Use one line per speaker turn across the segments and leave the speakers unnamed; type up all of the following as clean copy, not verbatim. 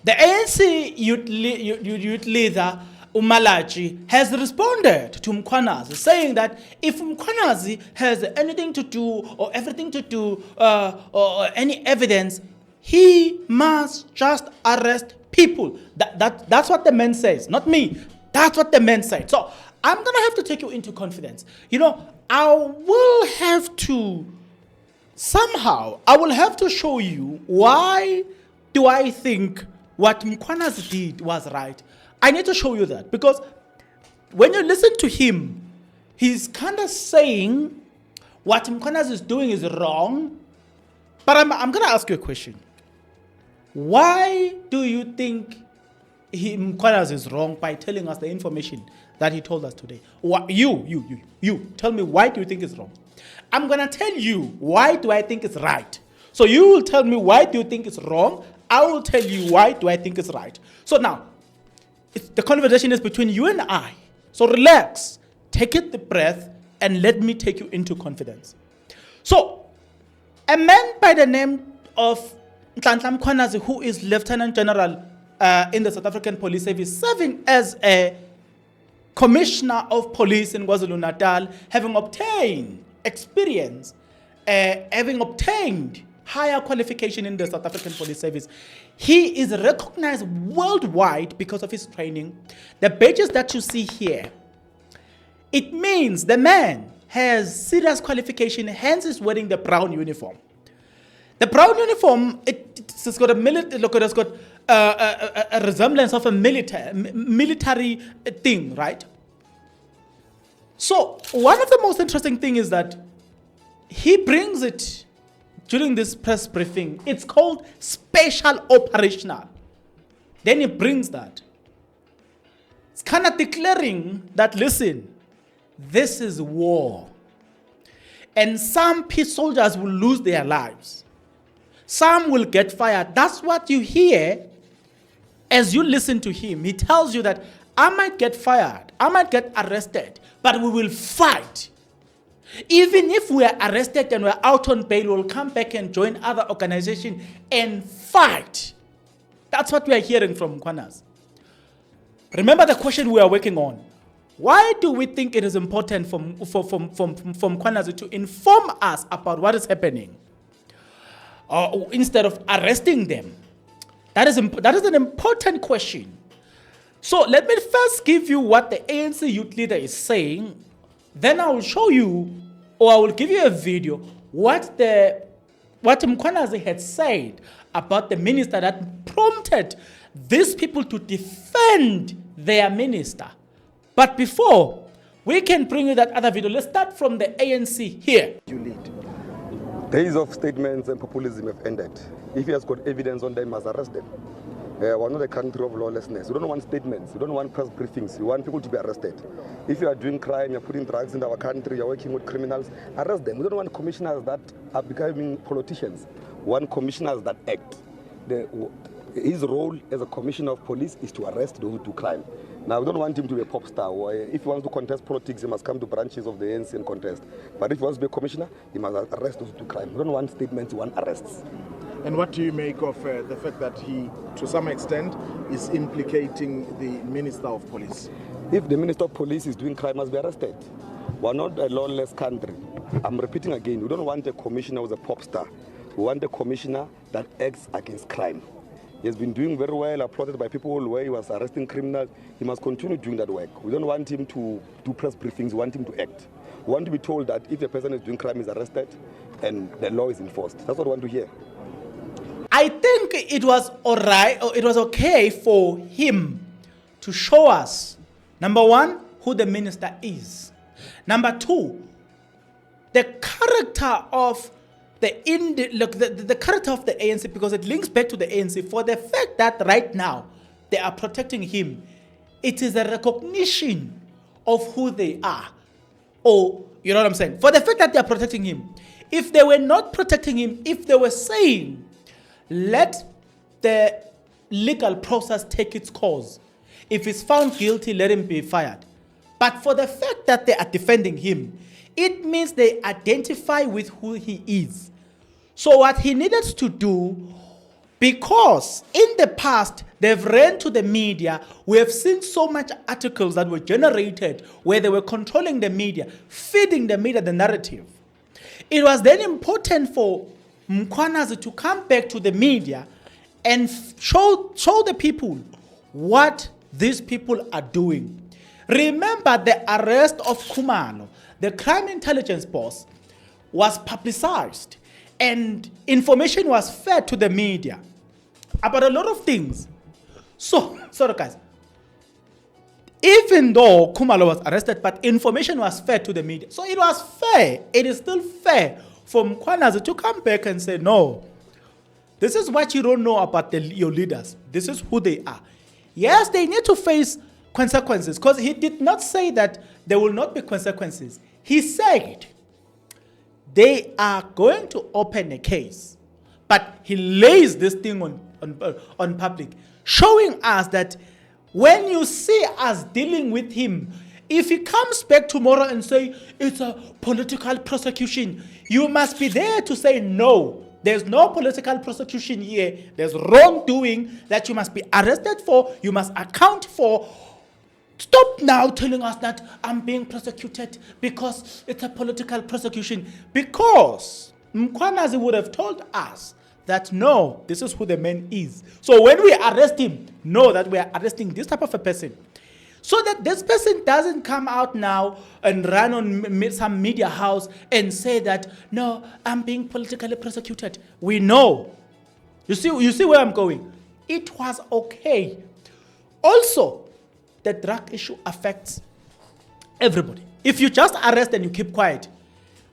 The ANC youth leader, Umalaji, has responded to Mkhwanazi, saying that if Mkhwanazi has anything to do or everything to do or any evidence, he must just arrest people. That's what the man says, not me. That's what the man said. So I'm going to have to take you into confidence. I will have to show you why do I think what Mkhwanazi did was right. I need to show you that, because when you listen to him, he's kind of saying what Mkhwanazi is doing is wrong. But I'm going to ask you a question. Why do you think Mkhwanazi is wrong by telling us the information that he told us today? You tell me, why do you think it's wrong? I'm going to tell you why do I think it's right. So you will tell me why do you think it's wrong. I will tell you why do I think it's right. So now, the conversation is between you and I. So relax, take it the breath, and let me take you into confidence. So, a man by the name of Mkhwanazi, who is Lieutenant General in the South African Police Service, serving as a Commissioner of Police in KwaZulu-Natal, having obtained experience, having obtained higher qualification in the South African Police Service. He is recognized worldwide because of his training. The badges that you see here, it means the man has serious qualification, hence is wearing the brown uniform. The brown uniform, it's got a resemblance of a military thing, right? So one of the most interesting things is that he brings it during this press briefing. It's called special operational. Then he brings that. It's kind of declaring that, listen, this is war. And some peace soldiers will lose their lives. Some will get fired. That's what you hear as you listen to him. He tells you that I might get fired, I might get arrested, but we will fight. Even if we are arrested and we're out on bail, we'll come back and join other organizations and fight. That's what we are hearing from Mkhwanazi. Remember the question we are working on. Why do we think it is important for Mkhwanazi to inform us about what is happening instead of arresting them? That is an important question. So let me first give you what the ANC youth leader is saying. Then I will show you, or I will give you a video, what Mkhwanazi had said about the minister that prompted these people to defend their minister. But before we can bring you that other video, let's start from the ANC here.
You lead. Days of statements and populism have ended. If he has got evidence on them, he must arrest them. We're not a country of lawlessness. We don't want statements. We don't want press briefings. We want people to be arrested. If you are doing crime, you're putting drugs in our country, you're working with criminals, arrest them. We don't want commissioners that are becoming politicians. We want commissioners that act. His role as a commissioner of police is to arrest those who do crime. Now, we don't want him to be a pop star. If he wants to contest politics, he must come to branches of the ANC and contest. But if he wants to be a commissioner, he must arrest those who do crime. We don't want statements, we want arrests.
And what do you make of the fact that he, to some extent, is implicating the Minister of Police?
If the Minister of Police is doing crime, he must be arrested. We're not a lawless country. I'm repeating again, we don't want a commissioner who's a pop star. We want a commissioner that acts against crime. He has been doing very well, applauded by people where he was arresting criminals. He must continue doing that work. We don't want him to do press briefings, we want him to act. We want to be told that if a person is doing crime, he's arrested and the law is enforced. That's what we want to hear.
I think it was alright, or it was okay for him to show us, number one, who the minister is. Number two, the character of the character of the ANC, because it links back to the ANC, for the fact that right now they are protecting him. It is a recognition of who they are. Or, you know what I'm saying? For the fact that they are protecting him. If they were not protecting him, if they were saying, let the legal process take its course. If he's found guilty, let him be fired. But for the fact that they are defending him, it means they identify with who he is. So what he needed to do Because in the past, they've ran to the media. We have seen so much articles that were generated where they were controlling the media, feeding the media the narrative. It was then important for Mkhwanazi to come back to the media and show the people what these people are doing. Remember the arrest of Kumalo, the crime intelligence boss, was publicized and information was fed to the media about a lot of things. So, sorry guys, even though Kumalo was arrested, but information was fed to the media. So it was fair, it is still fair for Mkhwanazi to come back and say, no, this is what you don't know about your leaders. This is who they are. Yes, they need to face consequences, because he did not say that there will not be consequences. He said they are going to open a case, but he lays this thing on public, showing us that when you see us dealing with him, if he comes back tomorrow and say it's a political prosecution, you must be there to say no. There's no political prosecution here. There's wrongdoing that you must be arrested for, you must account for. Stop now telling us that I'm being prosecuted because it's a political prosecution. Because Mkhwanazi would have told us that no, this is who the man is. So when we arrest him, know that we are arresting this type of a person. So that this person doesn't come out now and run on some media house and say that, no, I'm being politically prosecuted. We know. You see where I'm going? It was okay. Also, the drug issue affects everybody. If you just arrest and you keep quiet,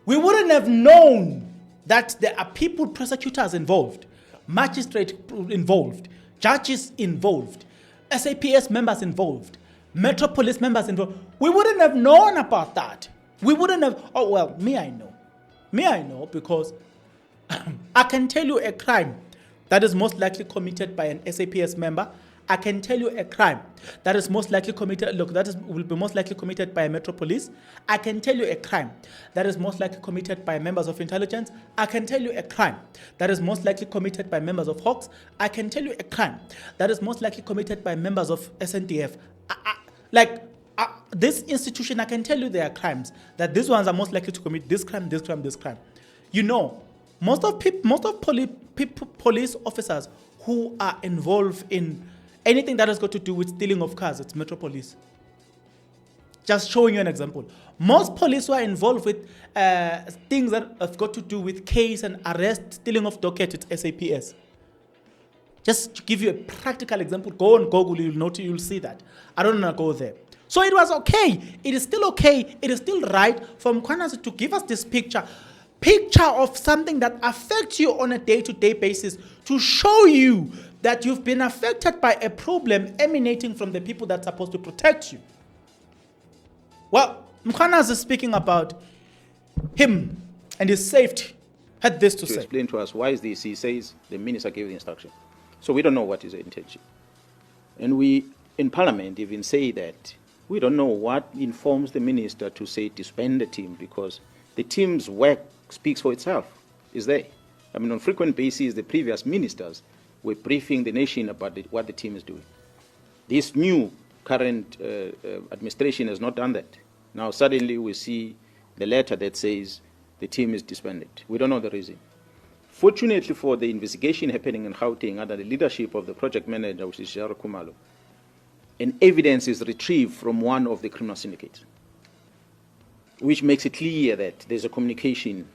we wouldn't have known that there are people, prosecutors involved, magistrates involved, judges involved, SAPS members involved, Metro Police members involved. We wouldn't have known about that. We wouldn't have, oh well, me I know. Me I know because I can tell you a crime that is most likely committed by an SAPS member. I can tell you a crime that is most likely committed, will be most likely committed by a Metro Police. I can tell you a crime that is most likely committed by members of intelligence. I can tell you a crime that is most likely committed by members of Hawks. I can tell you a crime that is most likely committed by members of SNDF. This institution, I can tell you there are crimes that these ones are most likely to commit this crime, this crime, this crime. You know, most of police officers who are involved in anything that has got to do with stealing of cars, it's Metro Police. Just showing you an example. Most police who are involved with things that have got to do with case and arrest, stealing of docket, it's SAPS. Just to give you a practical example, go on Google, you'll see that. I don't want to go there. So it was okay. It is still okay. It is still right for Mkhwanazi to give us this picture of something that affects you on a day-to-day basis, to show you that you've been affected by a problem emanating from the people that's supposed to protect you. Well, Mkhwanazi is speaking about him and his safety. Had this to say.
Explain to us why is this? He says the minister gave the instruction. So we don't know what is the intention. And we, in Parliament, even say that we don't know what informs the minister to say disband the team, because the team's work speaks for itself, is there? I mean, on frequent basis, the previous ministers were briefing the nation about what the team is doing. This new current administration has not done that. Now suddenly we see the letter that says the team is disbanded. We don't know the reason. Fortunately for the investigation happening in Gauteng under the leadership of the project manager, which is Kumalo, and evidence is retrieved from one of the criminal syndicates, which makes it clear that there's a communication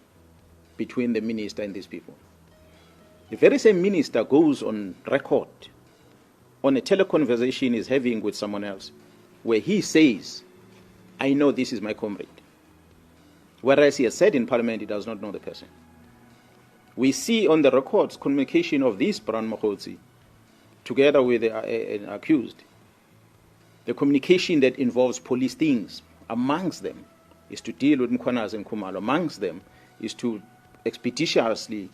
between the minister and these people. The very same minister goes on record on a teleconversation he's having with someone else, where he says, I know this is my comrade. Whereas he has said in Parliament he does not know the person. We see on the records communication of this Brown Mkhwanazi together with an accused. The communication that involves police things, amongst them, is to deal with Mkhwanazi and Kumalo. Amongst them is to expeditiously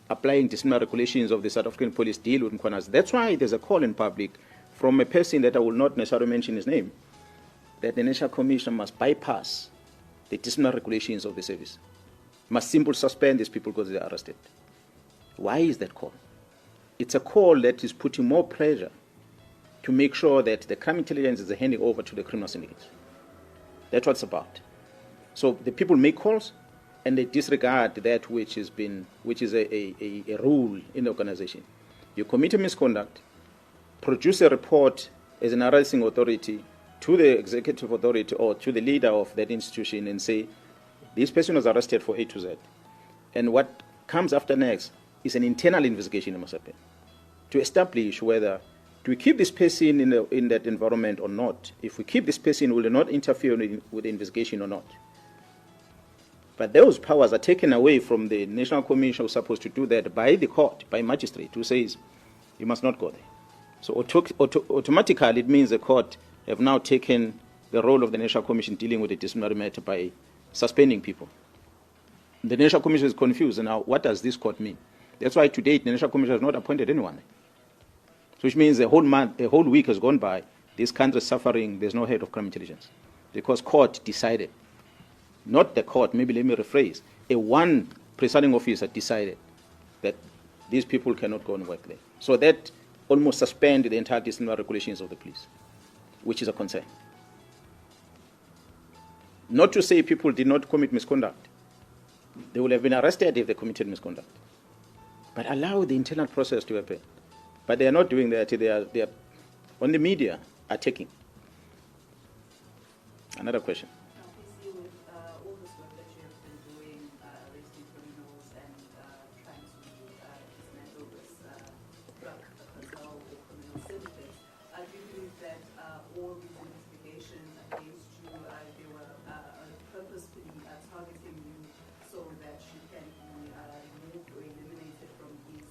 applying disciplinary regulations of the South African police deal with Mkhwanazi. That's why there's a call in public from a person that I will not necessarily mention his name, that the National Commission must bypass the disciplinary regulations of the service, must simply suspend these people because they are arrested. Why is that call? It's a call that is putting more pressure to make sure that the crime intelligence is handing over to the criminal syndicates. That's what it's about. So the people make calls and they disregard that which is a rule in the organization. You commit a misconduct, produce a report as an arresting authority to the executive authority or to the leader of that institution and say, this person was arrested for A to Z. And what comes after next is an internal investigation that must happen to establish whether do we keep this person in that environment or not. If we keep this person, will it not interfere with the investigation or not? But those powers are taken away from the National Commission who's supposed to do that by the court, by magistrate, who says you must not go there. So automatically it means the court have now taken the role of the National Commission dealing with the disciplinary matter by suspending people. The National Commission is confused. And now what does this court mean? That's why to date the National Commission has not appointed anyone. So which means a whole week has gone by, this country is suffering, there's no head of crime intelligence. Because court decided, not the court, maybe let me rephrase, one presiding officer decided that these people cannot go and work there. So that almost suspended the entire disciplinary regulations of the police, which is a concern. Not to say people did not commit misconduct. They would have been arrested if they committed misconduct. But allow the internal process to happen. But they are not doing that. They are on the media attacking. Another question.
Obviously, with all this work that you have been doing, arresting criminals and trying to dismantle this drug cartel or criminal syndicates, do you believe that all these investigations against you, they were purposefully targeting you so that you can be removed or eliminated from these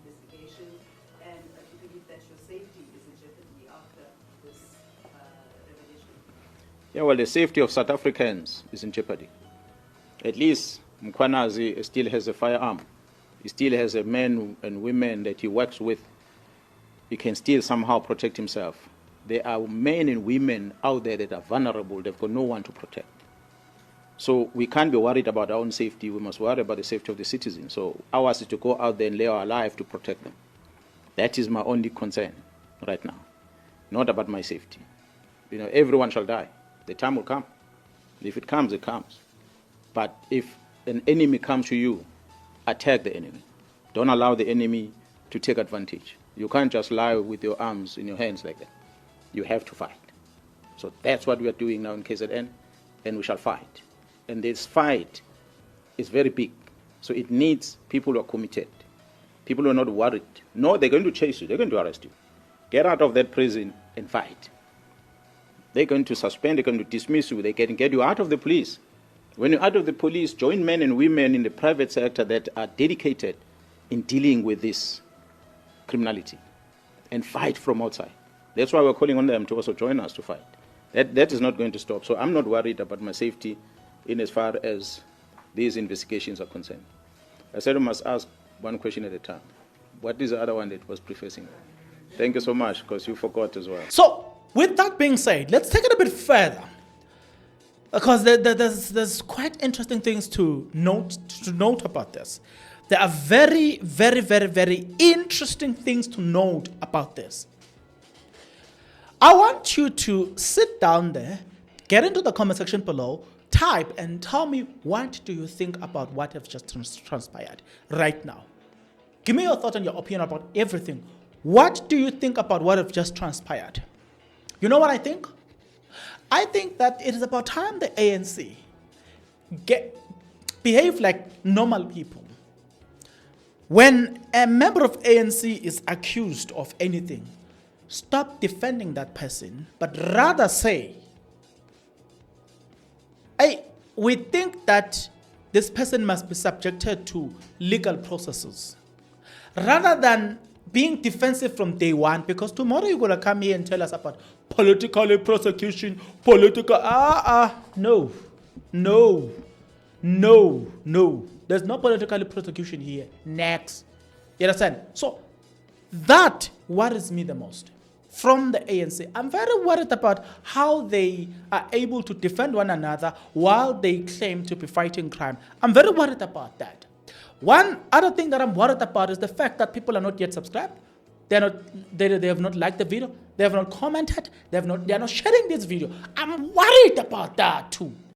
investigations? And do you believe that your safety is in jeopardy after this revelation?
Yeah, well, the safety of South Africans is in jeopardy. At least Mkhwanazi still has a firearm. He still has a men and women that he works with. He can still somehow protect himself. There are men and women out there that are vulnerable. They've got no one to protect. So we can't be worried about our own safety. We must worry about the safety of the citizens. So ours is to go out there and lay our life to protect them. That is my only concern right now, not about my safety. You know, everyone shall die. The time will come. If it comes, it comes. But if an enemy comes to you, attack the enemy. Don't allow the enemy to take advantage. You can't just lie with your arms in your hands like that. You have to fight. So that's what we are doing now in KZN, and we shall fight. And this fight is very big. So it needs people who are committed. People who are not worried. No, they're going to chase you. They're going to arrest you. Get out of that prison and fight. They're going to suspend, they're going to dismiss you, they can get you out of the police. When you're out of the police, join men and women in the private sector that are dedicated in dealing with this criminality and fight from outside. That's why we're calling on them to also join us to fight. That is not going to stop. So I'm not worried about my safety in as far as these investigations are concerned. I said I must ask one question at a time. What is the other one that was prefacing? Thank you so much, because you forgot as well.
So, with that being said, let's take it a bit further, because there's quite interesting things to note about this. There are very, very, very, very interesting things to note about this. I want you to sit down there, get into the comment section below, type and tell me what do you think about what has just transpired right now. Give me your thoughts and your opinion about everything. What do you think about what has just transpired? You know what I think? I think that it is about time the ANC behave like normal people. When a member of ANC is accused of anything, stop defending that person, but rather say, hey, we think that this person must be subjected to legal processes. Rather than being defensive from day one, because tomorrow you're going to come here and tell us about political prosecution, no. There's no political prosecution here. Next. You understand? So that worries me the most. From the ANC, I'm very worried about how they are able to defend one another while they claim to be fighting crime. I'm very worried about that. One other thing that I'm worried about is the fact that people are not yet subscribed. They have not liked the video. They have not commented. They are not sharing this video. I'm worried about that too.